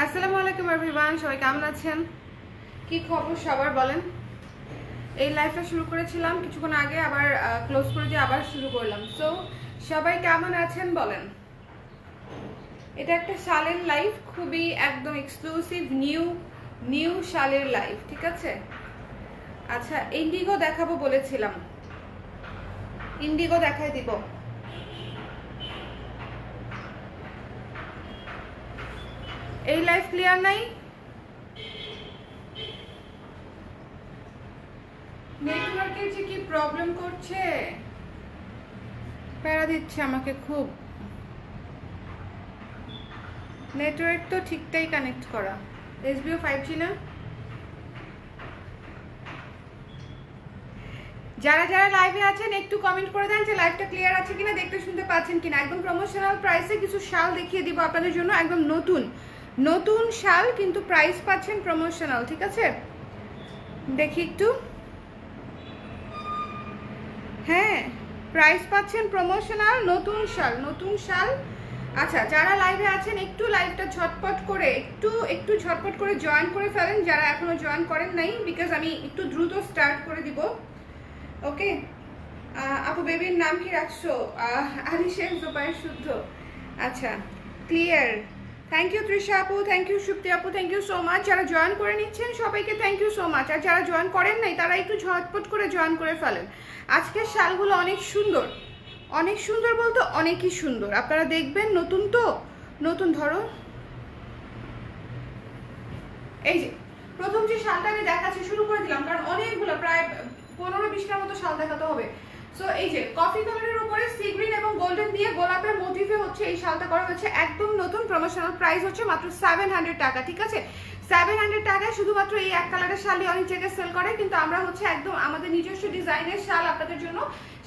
আসসালামু আলাইকুম এভরিওয়ান, সবাই কেমন আছেন? কি খবর সবার বলেন? এই লাইফটা শুরু করেছিলাম কিছুক্ষণ আগে, আবার ক্লোজ করে দিয়ে আবার শুরু করলাম। সো সবাই কেমন আছেন বলেন? এটা একটা শালের লাইফ, খুবই একদম এক্সক্লুসিভ নিউ শালের লাইফ, ঠিক আছে? আচ্ছা, ইন্ডিগো দেখাবো বলেছিলাম, ইন্ডিগো দেখাই দিব। এই লাইফ ক্লিয়ার নাই? নেটওয়ার্কের যে কি প্রবলেম করছে, প্যারা দিচ্ছে আমাকে খুব। নেটওয়ার্ক তো ঠিকঠাকই কানেক্ট করা। এসবিও 5G না? যারা যারা লাইভে আছেন একটু কমেন্ট করে দেন যে লাইভটা ক্লিয়ার আছে কিনা, দেখতে শুনতে পাচ্ছেন কিনা। একদম প্রমোশনাল প্রাইসে কিছু শাল দেখিয়ে দিব আপনাদের জন্য, একদম নতুন শাল, কিন্তু প্রাইস পাচ্ছেন প্রমোশনাল, ঠিক আছে? দেখি একটু। হ্যাঁ, প্রাইস পাচ্ছেন প্রমোশনাল, নতুন শাল। আচ্ছা, যারা লাইভে আছেন একটু লাইভটা ঝটপট করে একটু ঝটপট করে জয়েন করে ফেলেন, যারা এখনো জয়েন করেন নাই, বিকজ আমি একটু দ্রুত স্টার্ট করে দিব। ওকে, আপু বেবির নাম কি রাখছো? আলিশেখ জোবায়ের শুদ্ধ। আচ্ছা, ক্লিয়ার। থ্যাংক ইউ তৃষা আপু, থ্যাংক ইউ সুপ্তি আপু, থ্যাংক ইউ সো মাচ। যারা জয়েন করে নিচ্ছেন সবাইকে থ্যাংক ইউ সো মাচ, আর যারা জয়েন করেন নাই তারা একটু ঝটপট করে জয়েন করে ফেলেন। আজকের শালগুলো অনেক সুন্দর বলতে অনেকই সুন্দর, আপনারা দেখবেন। নতুন তো, নতুন ধরো। এই যে প্রথম যে শালটা আমি দেখাচ্ছি, শুরু করে দিলাম, কারণ অনেকগুলো, প্রায় 15-20টার মতো শাল দেখাতে হবে। সো এই যে কফি কালারের উপরে সি গ্রিন এবং গোল্ডেন দিয়ে গোলাপের মোটিভে হচ্ছে এই শালটা করা হয়েছে, একদম নতুন। প্রমোশনাল প্রাইস হচ্ছে মাত্র 700 টাকা, ঠিক আছে? 700 টাকায় শুধুমাত্র এই এক কালারের শালই অনেক জায়গায় সেল করে, কিন্তু আমরা হচ্ছে একদম আমাদের নিজস্ব ডিজাইনের শাল আপনাদের জন্য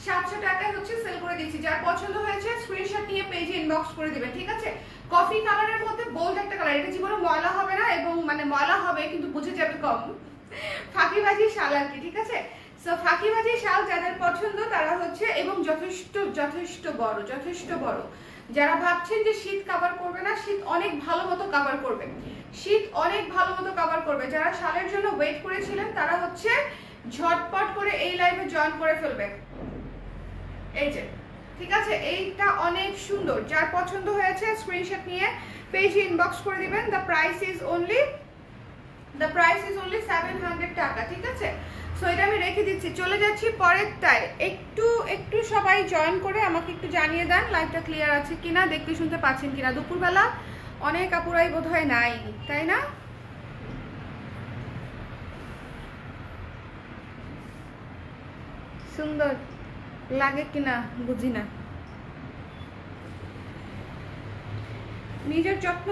700 টাকায় হচ্ছে সেল করে দিচ্ছি। যার পছন্দ হয়েছে স্ক্রিনশট নিয়ে পেজে ইনবক্স করে দিবেন, ঠিক আছে? কফি কালারের মধ্যে বোল্ড একটা কালার, এটা জীবনে ময়লা হবে না, এবং মানে ময়লা হবে কিন্তু বুঝে যাবে কম। ফাঁকিবাজি শাল আর কি, ঠিক আছে? সো ফাঁকিবাজি শাল যাদের পছন্দ তারা হচ্ছে, এবং যথেষ্ট বড়। যারা ভাবছেন যে শীত কভার করবে না, শীত অনেক ভালো মতো কভার করবে, যারা শালের জন্য ওয়েট করেছিলেন তারা হচ্ছে ঝটপট করে এই লাইভে জয়েন করে ফেলবে। এই যে, ঠিক আছে, এইটা অনেক সুন্দর। যার পছন্দ হয়েছে স্ক্রিনশট নিয়ে পেজে ইনবক্স করে দিবেন। দ্য প্রাইস ইজ অনলি 700 টাকা, ঠিক আছে? সো এটা আমি রেখে দিচ্ছি, চলে যাচ্ছি পরেরটায়। একটু সবাই জয়েন করে আমাকে একটু জানিয়ে দেন লাইভটা ক্লিয়ার আছে কিনা, দেখতে শুনতে পাচ্ছেন কিনা। দুপুরবেলা অনেক আপুরাই বোধহয় নাই, তাই না? সুন্দর লাগে কিনা বুঝি না। নিজের যত্ন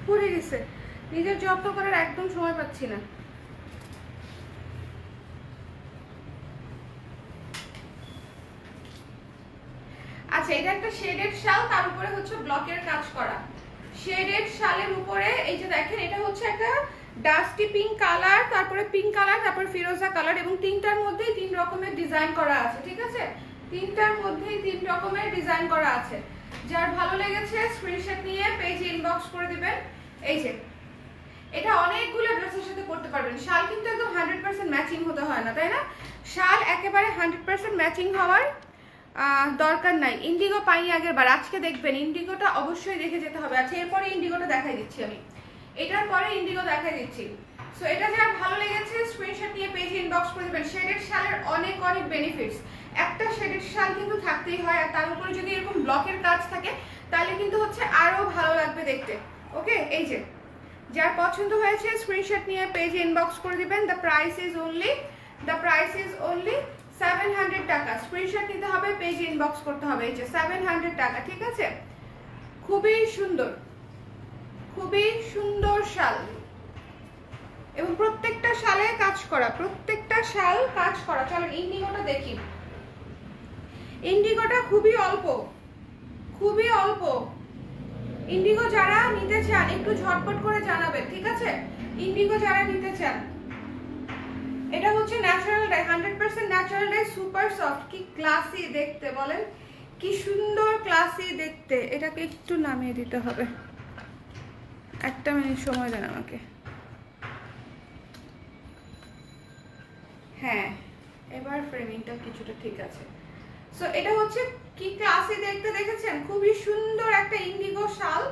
পড়ে গেছে, নিজের যত্ন করার একদম সময় পাচ্ছি না। আচ্ছা, এটা একটা শেডেড শাল, তার উপরে হচ্ছে ব্লকের কাজ করা। শেডেড শালের উপরে এই যে দেখেন, এটা হচ্ছে একটা ডাস্টি পিঙ্ক কালার, তারপরে পিঙ্ক কালার, তারপর ফিরোজা কালার, এবং তিনটার মধ্যেই 3 রকমের ডিজাইন করা আছে, ঠিক আছে? তিনটার মধ্যেই 3 রকমের ডিজাইন করা আছে। যার ভালো লেগেছে স্ক্রিনশট নিয়ে পেজে ইনবক্স করে দিবেন। এই যে, এটা অনেকগুলো ড্রেসের সাথে পরতে পারবেন। শাল কিন্তু একদম 100% ম্যাচিং হতে হয় না, তাই না? শাল একেবারে 100% ম্যাচিং হওয়ার দরকার নাই। ইন্ডিগো পাই আগের বার, আজকে দেখবেন ইন্ডিগোটা অবশ্যই দেখে যেতে হবে। আচ্ছা, এরপরে ইন্ডিগোটা দেখাই দিচ্ছি আমি, এটার পরে ইন্ডিগো দেখাই দিচ্ছি। সো এটা যার ভালো লেগেছে স্ক্রিনশট নিয়ে পেজে ইনবক্স করে দেবেন। শেডেড শালের অনেক বেনিফিটস। একটা শেডেড শাল কিন্তু থাকতেই হয়, আর তার উপরে যদি এরকম ব্লকের কাজ থাকে তাহলে কিন্তু হচ্ছে আরো ভালো লাগবে দেখতে। ওকে, এই যে, যার পছন্দ হয়েছে স্ক্রিনশট নিয়ে পেজে ইনবক্স করে দিবেন। দ্য প্রাইস ইজ অনলি 700 টাকা। স্ক্রিনশট নিতে হবে, পেজে ইনবক্স করতে হবে। এই যে 700 টাকা, ঠিক আছে? খুবই সুন্দর শাল, এবং প্রত্যেকটা শালে কাজ করা, প্রত্যেকটা শাল কাজ করা। চলো ইন্ডিগোটা দেখি। ইন্ডিগোটা খুবই অল্প। ইন্ডিগো যারা নিতে চান একটু ঝটপট করে জানাবেন, ঠিক আছে? ইন্ডিগো যারা নিতে চান, এটা হচ্ছে natural die, 100% natural die, super soft. কি ক্লাসি দেখতে বলেন, কি সুন্দর ক্লাসি দেখতে। এটাকে একটু নামিয়ে দিতে হবে। একটা মিনিট সময় দেন আমাকে। হ্যাঁ, এবার ফ্রেমিংটা কিছুটা ঠিক আছে। সো এটা হচ্ছে কি ক্লাসে দেখতে দেখেছেন, খুবই সুন্দর একটা ইন্ডিগো শাল।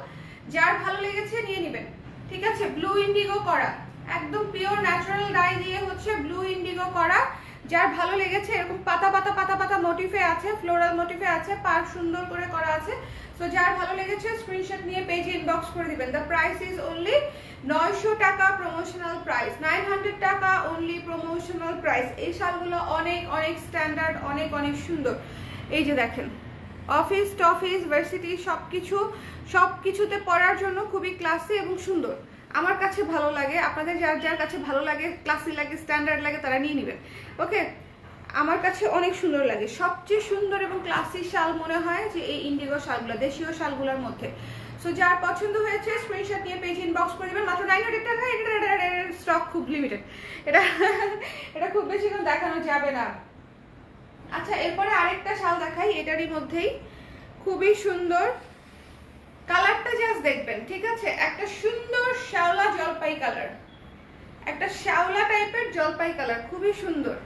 যার ভালো লেগেছে নিয়ে নেবেন, ঠিক আছে। ব্লু ইন্ডিগো করা, একদম পিওর ন্যাচারাল ডাই দিয়ে হচ্ছে ব্লু ইন্ডিগো করা। যার ভালো লেগেছে, এরকম পাতা পাতা পাতা পাতা মোটিফে আছে, ফ্লোরাল মোটিফে আছে, পার সুন্দর করে করা আছে। সো যার ভালো লেগেছে স্ক্রিনশট নিয়ে পেজে ইনবক্স করে দিবেন। দ্য প্রাইস ইজ অনলি 900 টাকা, প্রমোশনাল প্রাইস 900 টাকা অনলি, প্রমোশনাল প্রাইস। এই শালগুলো অনেক অনেক স্ট্যান্ডার্ড, অনেক অনেক সুন্দর। এই যে দেখেন, অফিস টফিস ভার্সিটি সব কিছুতে পরার জন্য খুবই ক্লাসি এবং সুন্দর। আমার কাছে ভালো লাগে, আপনাদের যার যার কাছে ভালো লাগে, ক্লাসি লাগে, স্ট্যান্ডার্ড লাগে, তারা নিয়ে নেবেন। ওকে, আমার কাছে অনেক সুন্দর লাগে। সবচেয়ে সুন্দর এবং ক্লাসি শাল মনে হয় যে এই ইন্ডিগো শালগুলো, দেশীয় শালগুলোর মধ্যে। সো যার পছন্দ হয়েছে স্ক্রিনশট নিয়ে পেজ ইনবক্স করে দেবেন। মাত্র 900 টাকা। এটা স্টক খুব লিমিটেড, এটা খুব বেশি দেখানো যাবে না। আচ্ছা, এরপরে আরেকটা শাল দেখাই, এটারই মধ্যেই খুবই সুন্দর। কালারটা জাস্ট দেখবেন, ঠিক আছে। একটা সুন্দর শ্যাওলা জলপাই কালার, একটা শ্যাওলা টাইপের জলপাই কালার, খুবই সুন্দর।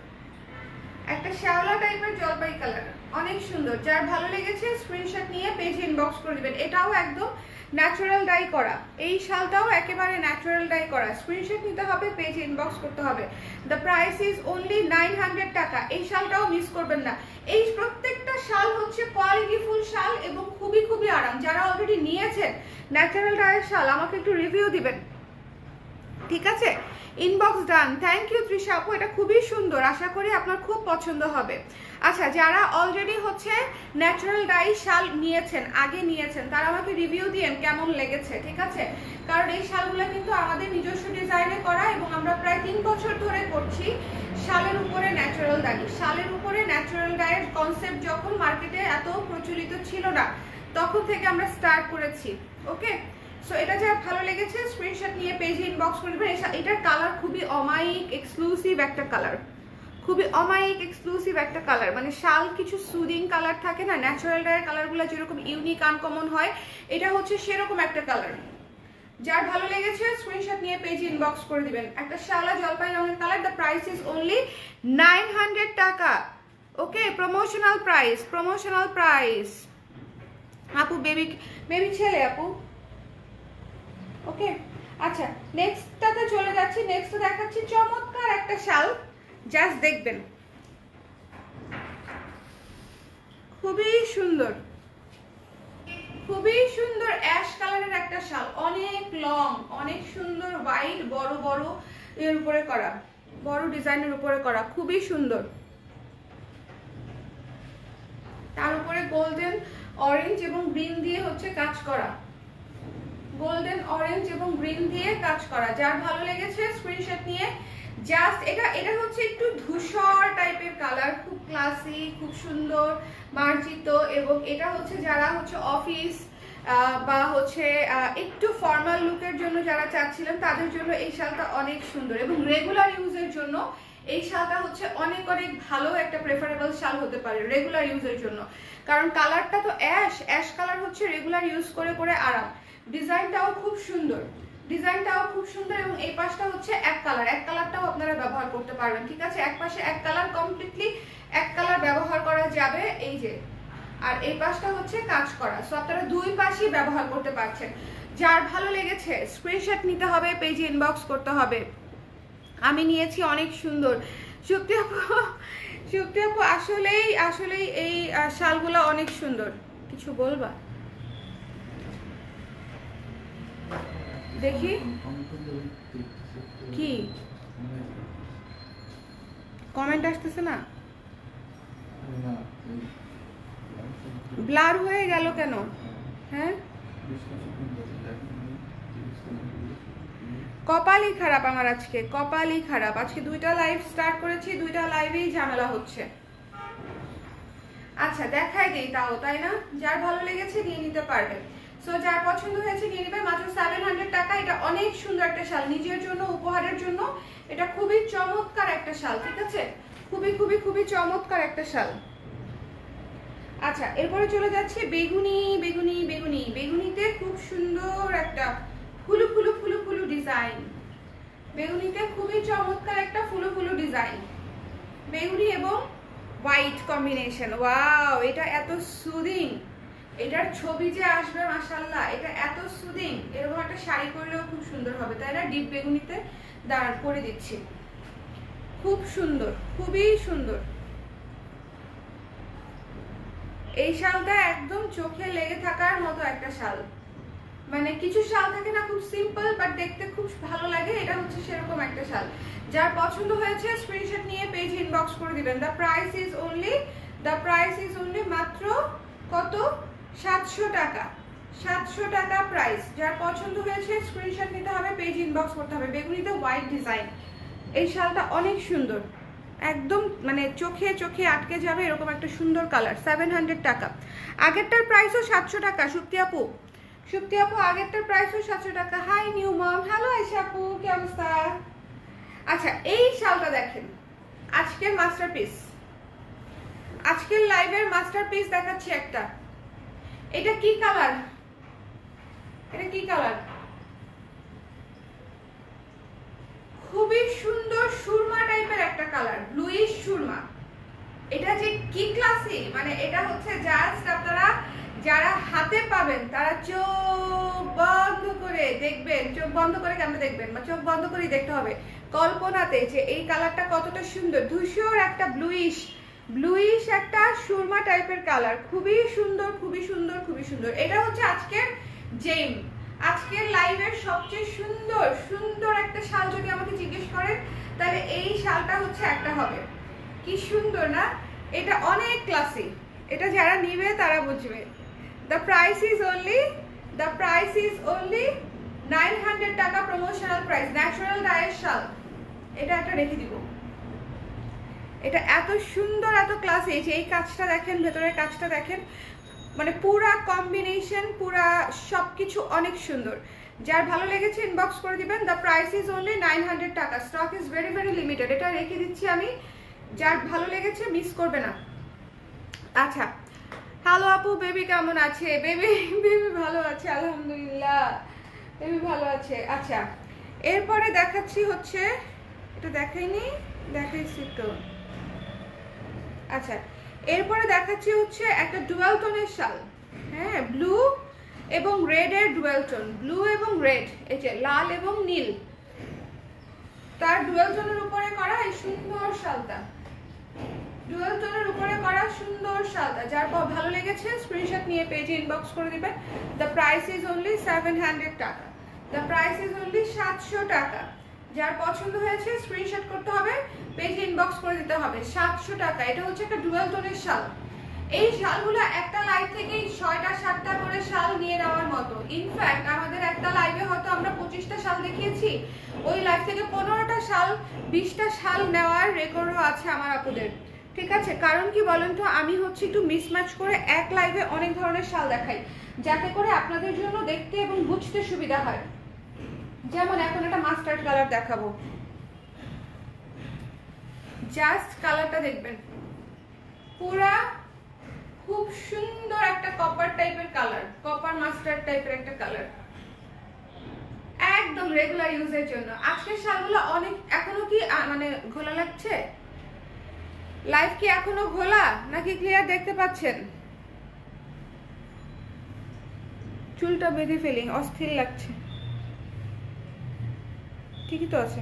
একটা শ্যাওলা টাইপের জলপাই কালার, অনেক সুন্দর। যার ভালো লেগেছে স্ক্রিনশট নিয়ে পেজে ইনবক্স করে দিবেন। এটাও একদম ন্যাচারাল ডাই করা, এই শালটাও একেবারে ন্যাচারাল ডাই করা। স্ক্রিনশট নিতে হবে, পেজে ইনবক্স করতে হবে। দ্য প্রাইস ইজ অনলি 900 টাকা। এই শালটাও মিস করবেন না। এই প্রত্যেকটা শাল হচ্ছে কোয়ালিটিফুল শাল এবং খুবই খুবই আরাম। যারা অলরেডি নিয়েছেন ন্যাচারাল ডাইয়ের শাল, আমাকে একটু রিভিউ দিবেন, ঠিক আছে। Inbox done. Thank you Trisha আপু, এটা খুবই সুন্দর, আশা করি আপনার খুব পছন্দ হবে। আচ্ছা, যারা অলরেডি হচ্ছে ন্যাচারাল ডাই শাল নিয়েছেন, আগে নিয়েছেন, তারা আমাকে রিভিউ দিয়েন কেমন লেগেছে, ঠিক আছে। কারণ এই শালগুলো কিন্তু আমাদের নিজস্ব ডিজাইনে করা এবং আমরা প্রায় 3 বছর ধরে করছি শালের উপরে ন্যাচারাল ডাই। শালের উপরে ন্যাচারাল ডাইয়ের কনসেপ্ট যখন মার্কেটে এত প্রচলিত ছিল না, তখন থেকে আমরা স্টার্ট করেছি। ওকে, সো এটা যা ভালো লেগেছে স্ক্রিনশট নিয়ে পেজে ইনবক্স করে দেবেন। এটার কালার খুবই অমায়িক এক্সক্লুসিভ একটা কালার, খুবই অমায়িক এক্সক্লুসিভ একটা কালার। মানে শাল কিছু সুদিং কালার থাকে না, ন্যাচারাল ডায়ের কালারগুলো যেরকম ইউনিক আনকমন হয়, এটা হচ্ছে সেরকম একটা কালার। যার ভালো লেগেছে স্ক্রিনশট নিয়ে পেজে ইনবক্স করে দিবেন। একটা শালা জলপাই রঙের colour. The price is only 900 টাকা। ওকে, প্রমোশনাল প্রাইস, প্রমোশনাল প্রাইস। আপু বেবি ছেলে আপু। ওকে, আচ্ছা, নেক্সটটাতে চলে যাচ্ছি। নেক্সট দেখাচ্ছি চমৎকার একটা শাল, জাস্ট দেখবেন, খুবই সুন্দর, খুবই সুন্দর অ্যাশ কালারের একটা শাল, অনেক লং, অনেক সুন্দর, ওয়াইড, বড় বড় এর উপরে করা, বড় ডিজাইনের উপরে করা, খুবই সুন্দর। তার উপরে গোল্ডেন অরেঞ্জ এবং গ্রিন দিয়ে হচ্ছে কাজ করা, গোল্ডেন অরেঞ্জ এবং গ্রিন দিয়ে কাজ করা। যার ভালো লেগেছে স্ক্রিনশট নিয়ে জাস্ট এটা হচ্ছে একটু ধূসর টাইপের কালার, খুব ক্লাসি, খুব সুন্দর মার্জিত। এবং এটা হচ্ছে যারা হচ্ছে অফিস বা হচ্ছে একটু ফর্মাল লুকের জন্য যারা চাচ্ছিলেন, তাদের জন্য এই শালটা অনেক সুন্দর। এবং রেগুলার ইউজের জন্য এই শালটা হচ্ছে অনেক অনেক ভালো একটা প্রেফারেবল শাল হতে পারে রেগুলার ইউজের জন্য। কারণ কালারটা তো অ্যাশ কালার, হচ্ছে রেগুলার ইউজ করে করে আরাম। ডিজাইনটাও খুব সুন্দর, ডিজাইনটাও খুব সুন্দর। এবং এই পাশটা হচ্ছে এক কালারটাও আপনারা ব্যবহার করতে পারবেন, ঠিক আছে। এক পাশে এক কালার, কমপ্লিটলি এক কালার ব্যবহার করা যাবে, এই যে। আর এই পাশটা হচ্ছে কাজ করা, সো আপনারা দুই পাশই ব্যবহার করতে পারছেন। যার ভালো লেগেছে স্ক্রিনশট নিতে হবে, পেজে ইনবক্স করতে হবে। আমি নিয়েছি, অনেক সুন্দর। শুক্তি আপু আসলেই এই শালগুলো অনেক সুন্দর। কিছু বলবা? দেখি কি কমেন্ট আসতেছে না, ব্লার হয়ে গেল কেন? হ্যাঁ, কপালই খারাপ আমার, আজকে কপালই খারাপ। আজকে 2টা লাইভ স্টার্ট করেছি, 2টা লাইভেই ঝামেলা হচ্ছে। আচ্ছা, দেখাই দিই তাও, তাই না? যার ভালো লেগেছে নিয়ে নিতে পারবে। সো যার পছন্দ হয়েছে নিয়ে নেবে, মাত্র 700 টাকা। এটা অনেক সুন্দর একটা শাল, নিজের জন্য, উপহারের জন্য এটা খুবই চমৎকার একটা শাল, ঠিক আছে। খুবই খুবই খুবই চমৎকার একটা শাল। আচ্ছা, এরপরে চলে যাচ্ছে বেগুনি। বেগুনিতে খুব সুন্দর একটা ফুলু ফুলু ফুলু ফুলু ডিজাইন, বেগুনিতে খুবই চমৎকার একটা ফুলু ফুলু ডিজাইন, বেগুনি এবং হোয়াইট কম্বিনেশন। ওয়াও, এটা এত সুদিং, এটার ছবি যে আসবে মাশাআল্লাহ, এটা এত সুদিং। এরকম একটা শাড়ি পরলেও খুব সুন্দর হবে, তাই না? ডিপ বেগুনিতে দাঁড় করে দিচ্ছি, খুব সুন্দর, খুবই সুন্দর। এই শালটা একদম চোখে লেগে থাকার মতো একটা শাল। মানে কিছু শাল থাকে না খুব সিম্পল বাট দেখতে খুব ভালো লাগে, এটা হচ্ছে সেরকম একটা শাল। যার পছন্দ হয়েছে স্ক্রিনশট নিয়ে পেজ ইনবক্স করে দিবেন। দ্য প্রাইস ইজ অনলি মাত্র কত? 700 টাকা। 700 টাকা প্রাইস। যার পছন্দ হয়েছে স্ক্রিনশট নিতে হবে, পেজ ইনবক্স করতে হবে। বেগুনিতে হোয়াইট ডিজাইন, এই শালটা অনেক সুন্দর, একদম মানে চোখে চোখে আটকে যাবে এরকম একটা সুন্দর কালার। 700 টাকা। আগেরটার প্রাইসও 700 টাকা। সুপ্তি আপু আগেরটার প্রাইসও 700 টাকা। Hi new mom, hello Ayesha আপু, কি অবস্থা? আচ্ছা, এই শালটা দেখেন, আজকের মাস্টারপিস, আজকের লাইভের মাস্টারপিস দেখাচ্ছি একটা। এটা কি কালার? এটা কি কালার? খুবই সুন্দর সুরমা টাইপের একটা কালার, ব্লুইশ সুরমা। এটা যে কি ক্লাসি, মানে এটা হচ্ছে জাস্ট আপনারা যারা হাতে পাবেন তারা চোখ বন্ধ করে দেখবেন। চোখ বন্ধ করে কেন দেখবেন, বা চোখ বন্ধ করেই দেখতে হবে কল্পনাতে যে এই কালারটা কতটা সুন্দর। ধূসর একটা ব্লুইশ একটা সুরমা টাইপের কালার, খুবই সুন্দর, খুবই সুন্দর, খুবই সুন্দর। এটা হচ্ছে আজকের জেম, আজকের লাইভের সবচেয়ে সুন্দর সুন্দর একটা শাল যদি আমাকে জিজ্ঞেস করেন তাহলে এই শালটা হচ্ছে একটা হবে। কি সুন্দর না? এটা অনেক ক্লাসি, এটা যারা নিবে তারা বুঝবে। দ্য প্রাইস ইজ অনলি 900 টাকা, প্রমোশনাল প্রাইস। ন্যাচারাল ডায়ের শাল, এটা একটা রেখে দিব। এটা এত সুন্দর, এত ক্লাসি। এই কাজটা দেখেন, ভেতরের কাজটা দেখেন, মানে পুরা কম্বিনেশন, পুরা সবকিছু অনেক সুন্দর। যার ভালো লেগেছে ইনবক্স করে দিবেন। দ্য প্রাইস ইজ অনলি 900 টাকা। Stock is very very limited. এটা রেখে দিচ্ছি আমি, যার ভালো লেগেছে মিস করবে না। আচ্ছা, হ্যালো আপু, বেবি কেমন আছে? বেবি ভালো আছে আলহামদুলিল্লাহ, বেবি ভালো আছে। আচ্ছা, এরপরে দেখাচ্ছি হচ্ছে, এটা দেখাইছি তো। আচ্ছা, এরপরে দেখাচ্ছি হচ্ছে একটা ডুয়াল টোনের শাল। হ্যাঁ, ব্লু এবং রেড এর ডুয়াল টোন, ব্লু এবং রেড, এই যে লাল এবং নীল, তার ডুয়াল টোনের উপরে করা এই সুন্দর শালটা, ডুয়াল টোনের উপরে করা সুন্দর শালটা। যার ভালো লেগেছে স্ক্রিনশট নিয়ে পেজে ইনবক্স করে দিবেন। দ্য প্রাইস ইজ অনলি 700 টাকা। দ্য প্রাইস ইজ অনলি 700 টাকা। যার পছন্দ হয়েছে স্ক্রিনশট করতে হবে, পেজে ইনবক্স করে দিতে হবে। 700 টাকা। এটা হচ্ছে একটা ডুয়াল টোনের শাল। এই শালগুলো একটা লাইভ থেকেই 6টা 7টা করে শাল নিয়ে নেওয়ার মতো। ইনফ্যাক্ট আমাদের একটা লাইভে হয়তো আমরা 25টা শাল দেখিয়েছি, ওই লাইভ থেকে 15টা শাল 20টা শাল নেওয়ার রেকর্ডও আছে আমার আপুদের। ঠিক আছে, কারণ কি বলেন তো, আমি হচ্ছে একটু মিসম্যাচ করে এক লাইভে অনেক ধরনের শাল দেখাই, যাতে করে আপনাদের জন্য দেখতে এবং বুঝতে সুবিধা হয়। যেমন এখন একটা মাস্টার্ড কালার দেখাবো, জাস্ট কালারটা দেখবেন, পুরা খুব সুন্দর একটা কপার টাইপের কালার, কপার মাস্টার্ড টাইপের একটা কালার, একদম রেগুলার ইউজের জন্য। আজকের শালগুলো অনেক, এখনো কি মানে ঘোলা লাগছে? লাইভ কি এখনো ঘোলা নাকি ক্লিয়ার দেখতে পাচ্ছেন? চুলটা বেঁধে ফেলি, অস্থির লাগছে। ঠিকই তো আছে।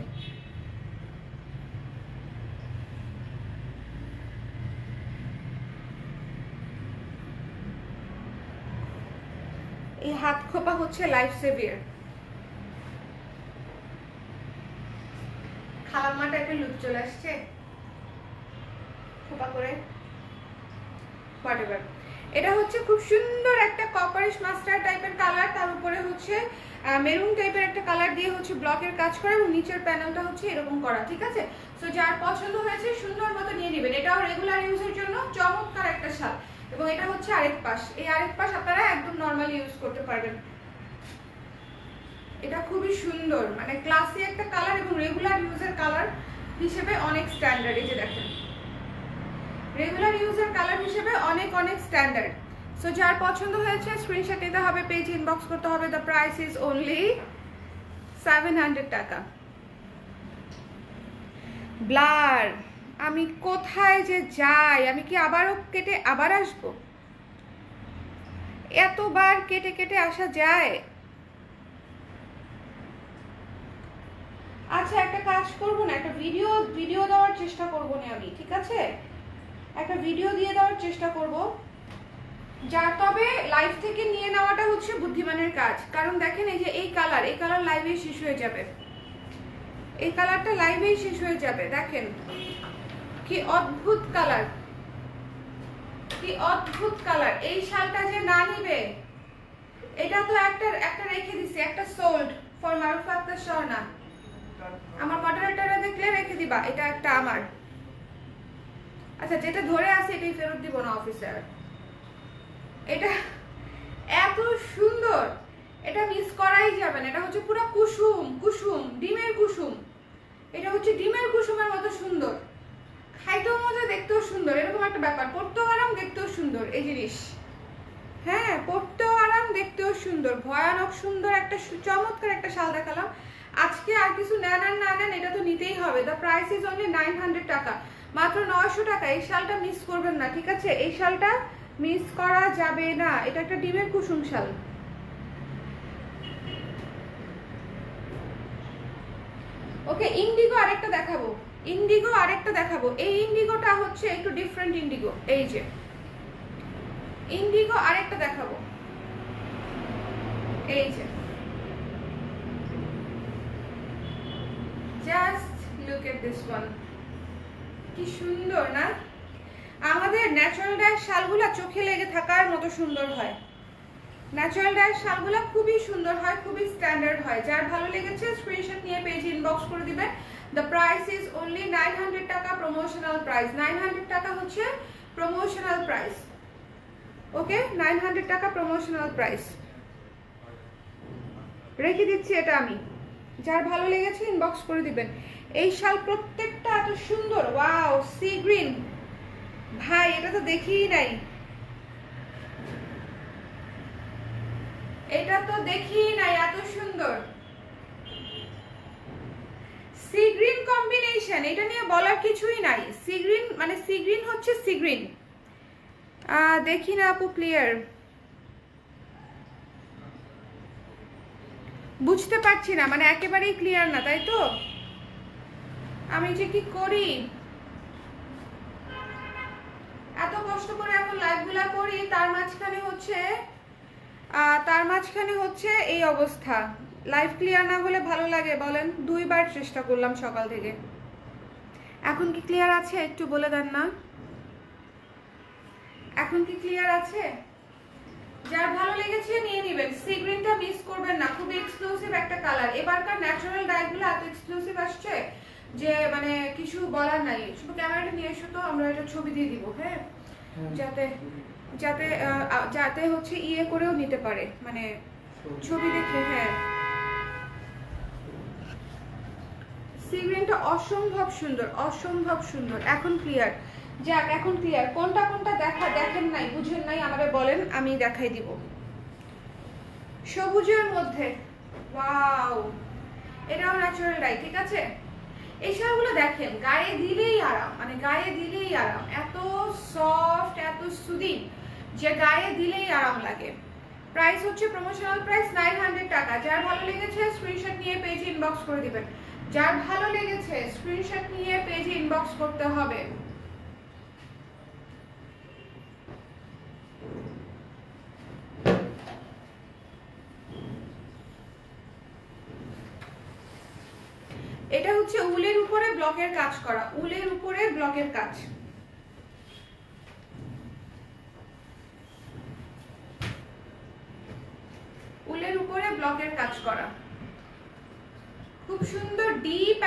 এই হাত খোপা হচ্ছে লাইফ সেভিয়ার। খালাম্মা টাইপের লুক চলে আসছে খোপা করে। হোয়াটএভার, এটা হচ্ছে খুব সুন্দর একটা কপারিশ মাস্টার্ড টাইপের কালার, তার উপরে হচ্ছে মেরুন টাইপের একটা কালার দিয়ে হচ্ছে ব্লকের কাজ করা, এবং নিচের প্যানেলটা হচ্ছে এরকম করা। ঠিক আছে, সো যার পছন্দ হয়েছে সুন্দর মতো নিয়ে নেবেন। এটাও রেগুলার ইউজের জন্য চমৎকার একটা শাল, এবং এটা হচ্ছে আরেক পাশ। এই আরেক পাশ আপনারা একদম নর্মালি ইউজ করতে পারবেন। এটা খুবই সুন্দর, মানে ক্লাসি একটা কালার, এবং রেগুলার ইউজের কালার হিসেবে অনেক স্ট্যান্ডার্ড। এই যে দেখেন, রেগুলার ইউজের কালার হিসেবে অনেক অনেক স্ট্যান্ডার্ড। সো যার পছন্দ হয়েছে স্ক্রিনশট নিতে হবে, পেজ ইনবক্স করতে হবে। দ্য প্রাইস ইজ অনলি 700 টাকা। ব্লার, আমি কোথায় যে যাই, আমি কি আবারও কেটে আবার আসবো? এতবার কেটে কেটে আসা যায়? আচ্ছা একটা কাজ করবো না, একটা ভিডিও দেওয়ার চেষ্টা করবো না আমি, ঠিক আছে? একটা ভিডিও দিয়ে দেওয়ার চেষ্টা করব, যা তবে লাইভ থেকে নিয়ে নেওয়াটা হচ্ছে বুদ্ধিমানের কাজ। কারণ দেখেন এই যে এই কালার লাইভেই শেষ হয়ে যাবে, এই কালারটা লাইভেই শেষ হয়ে যাবে। দেখেন কি অদ্ভুত কালার, কি অদ্ভুত কালার। এই শালটা যে না নিবে, এটা তো একটা রেখে দিছি, একটা সোল্ড ফর মারুফা আক্তার স্বর্ণা। আমার মডারেটররা দেখলে রেখে দিবা, এটা একটা আমার। আচ্ছা যেটা ধরে আছে এটাই ফেরত দিব না অফিসার। এটা এত সুন্দর, এটা মিস করাই যাবে না। এটা হচ্ছে পুরো কুসুম কুসুম, ডিমের কুসুম। এটা হচ্ছে ডিমের কুসুমের মতো সুন্দর, খাইতেও মজা, দেখতেও সুন্দর, এরকম একটা ব্যাপার। পরতেও আরাম, দেখতেও সুন্দর এই জিনিস। হ্যাঁ পরতেও আরাম, দেখতেও সুন্দর, ভয়ানক সুন্দর একটা চমৎকার একটা শাল দেখালাম আজকে। আর কিছু নেন আর না নেন, এটা তো নিতেই হবে। দ্য প্রাইস ইজ অনলি 900 টাকা, মাত্র 900 টাকা। এই শালটা মিস করবেন না, ঠিক আছে? এই শালটা মিস করা যাবে না। এটা একটা ডিমের কুসুম শাল। ওকে ইন্ডিগো আরেকটা দেখাবো, ইন্ডিগো আরেকটা দেখাবো। এই ইন্ডিগোটা হচ্ছে একটু ডিফারেন্ট ইন্ডিগো। এই যে ইন্ডিগো আরেকটা দেখাবো, এই যে just look at this one. কি সুন্দর না? আমাদের ন্যাচারাল ডায়ের শালগুলা চোখে লেগে থাকার মতো সুন্দর হয়। ন্যাচারাল ডায়ের শালগুলা খুবই সুন্দর হয়, খুবই স্ট্যান্ডার্ড হয়। যার ভালো লেগেছে স্ক্রিনশট নিয়ে পেজ ইনবক্স করে দিবেন। দ্য প্রাইস ইজ অনলি 900 টাকা, প্রমোশনাল প্রাইস। 900 টাকা হচ্ছে প্রমোশনাল প্রাইস। ওকে 900 টাকা প্রমোশনাল প্রাইস রেখে দিচ্ছি এটা আমি। যার ভালো লেগেছে ইনবক্স করে দিবেন। এই শাল প্রত্যেকটা এত সুন্দর। ওয়াও, সি গ্রিন ভাই, এটা তো দেখিই নাই, এটা তো দেখিই নাই, এত সুন্দর সি গ্রিন কম্বিনেশন। এটা নিয়ে বলার কিছুই নাই। সি গ্রিন মানে সি গ্রিন হচ্ছে সি গ্রিন। দেখি না আপু ক্লিয়ার, বুঝতে পারছি না, মানে একেবারেই ক্লিয়ার না, তাই তো? আমি যে কি করি, এত কষ্ট করে এখন লাইভগুলা করি, তার মাঝখানে হচ্ছে এই অবস্থা। লাইভ ক্লিয়ার না হলে ভালো লাগে বলেন? 2বার চেষ্টা করলাম সকাল থেকে। এখন কি ক্লিয়ার আছে? একটু বলে দেন না, এখন কি ক্লিয়ার আছে? যার ভালো লেগেছে নিয়ে নেবেন। সি গ্রিনটা মিস করবেন না, খুবই এক্সক্লুসিভ একটা কালার। এবারকার ন্যাচারাল ডাইগুলো এত এক্সক্লুসিভ আসছে যে মানে কিছু বলার নাই। শুধু ক্যামেরাটা নিয়ে এসো তো, আমরা এটা ছবি দিয়ে দিব। হ্যাঁ যাতে যাতে যাতে হচ্ছে ইয়ে করেও নিতে পারে, মানে ছবি দেখে। হ্যাঁ সি গ্রিনটা অসম্ভব সুন্দর, অসম্ভব সুন্দর। এখন ক্লিয়ার, যাক এখন ক্লিয়ার। কোনটা কোনটা দেখেন নাই, বুঝেন নাই, আমারে বলেন, আমি দেখাই দিব। সবুজের মধ্যে, ওয়াও, এটাও ন্যাচারাল ডাই, ঠিক আছে? এই শালগুলো দেখেন গায়ে দিলেই আরাম, মানে গায়ে দিলেই আরাম, এত সফট, এত সুদিং যে গায়ে দিলেই আরাম লাগে। প্রাইস হচ্ছে প্রমোশনাল প্রাইস 900 টাকা। যার ভালো লেগেছে স্ক্রিনশট নিয়ে পেজে ইনবক্স করে দিবেন। যার ভালো লেগেছে স্ক্রিনশট নিয়ে পেজে ইনবক্স করতে হবে। এটা হচ্ছে উলের উপরে ব্লকের কাজ করা, উলের উপরে ব্লকের কাজ। উলের উপরে ব্লকের কাজ করা, খুব সুন্দর ডিপ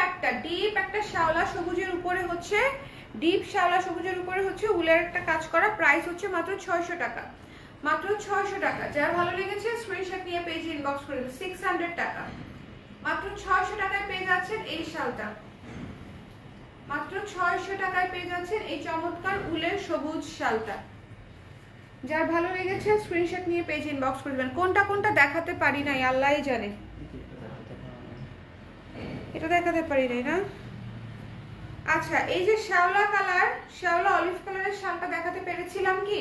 একটা শ্যাওলা সবুজের উপরে হচ্ছে, ডিপ শ্যাওলা সবুজের উপরে হচ্ছে উলের একটা কাজ করা। প্রাইস হচ্ছে মাত্র 600 টাকা, মাত্র 600 টাকা। যার ভালো লেগেছে স্ক্রিনশট নিয়ে পেজে ইনবক্স করে দিন। 600 টাকা, মাত্র 600 টাকায় পেয়ে যাচ্ছেন এই শালটা। মাত্র 600 টাকায় পেয়ে যাচ্ছেন এই চমৎকার উলের সবুজ শালটা। যার ভালো লেগেছে স্ক্রিনশট নিয়ে পেজ ইনবক্স করে দিবেন। কোনটা কোনটা দেখাতে পারি নাই আল্লাহই জানে। এটা দেখাতে পারি নাই না। আচ্ছা, এই যে শ্যাওলা কালার, শ্যাওলা অলিভ কালারের শালটা দেখাতে পেরেছিলাম কি?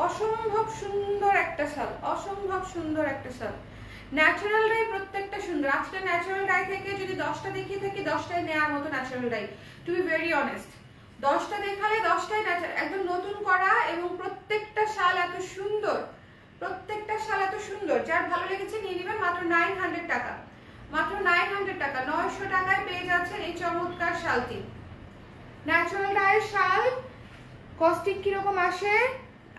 অসম্ভব সুন্দর একটা শাল, অসম্ভব সুন্দর একটা শাল। ন্যাচারাল ডাই প্রত্যেকটা সুন্দর। আজকে ন্যাচারাল ডাই থেকে যদি 10টা দেখিয়ে থাকি 10টাই নেওয়ার মতো natural dye, to be very honest. 10টা দেখালে 10টাই ন্যাচারাল, একদম নতুন করা, এবং প্রত্যেকটা শাল এত সুন্দর, প্রত্যেকটা শাল এত সুন্দর। যার ভালো লেগেছে নিয়ে নেবেন, মাত্র 900 টাকা, মাত্র 900 টাকা। 900 টাকায় পেয়ে যাচ্ছেন এই চমৎকার শালটি। ন্যাচারাল ডাইয়ের শাল কস্টিং কিরকম আসে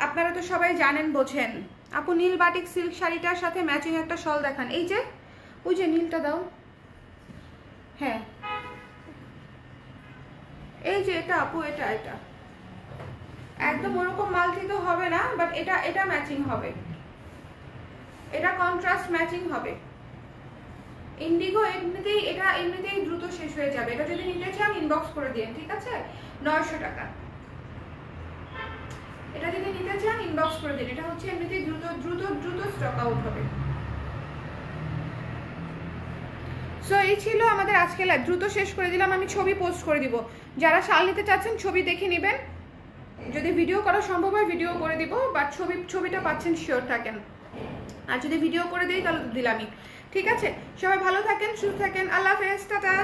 আপনারা তো সবাই জানেন, বোঝেন। আপু নীল বাটিক সিল্ক শাড়িটার সাথে ম্যাচিং একটা শল দেখান। এই যে ওই যে নীলটা দাও, হ্যাঁ এই যে এটা আপু, এটা এটা একদম ওরকম মাল্টি তো হবে না, বাট এটা এটা ম্যাচিং হবে, এটা কন্ট্রাস্ট ম্যাচিং হবে। ইন্ডিগো এমনিতেই, এটা এমনিতেই দ্রুত শেষ হয়ে যাবে। এটা যদি নিতে চান ইনবক্স করে দিন, ঠিক আছে? 900 টাকা। এটা যদি নিতে চান ইনবক্স করে দিন। এটা হচ্ছে এমনিতেই দ্রুত দ্রুত দ্রুত স্টক আউট হবে। সো এই ছিল আমাদের আজকে লাইভ, দ্রুত শেষ করে দিলাম। আমি ছবি পোস্ট করে দিব, যারা শাল নিতে চাচ্ছেন ছবি দেখে নেবেন। যদি ভিডিও করা সম্ভব হয় ভিডিও করে দিব, বাট ছবিটা পাচ্ছেন শিওর থাকেন। আর যদি ভিডিও করে দিই তাহলে দিলামই, ঠিক আছে? সবাই ভালো থাকেন, সুস্থ থাকেন, আল্লাহ হাফেজ, টাটা।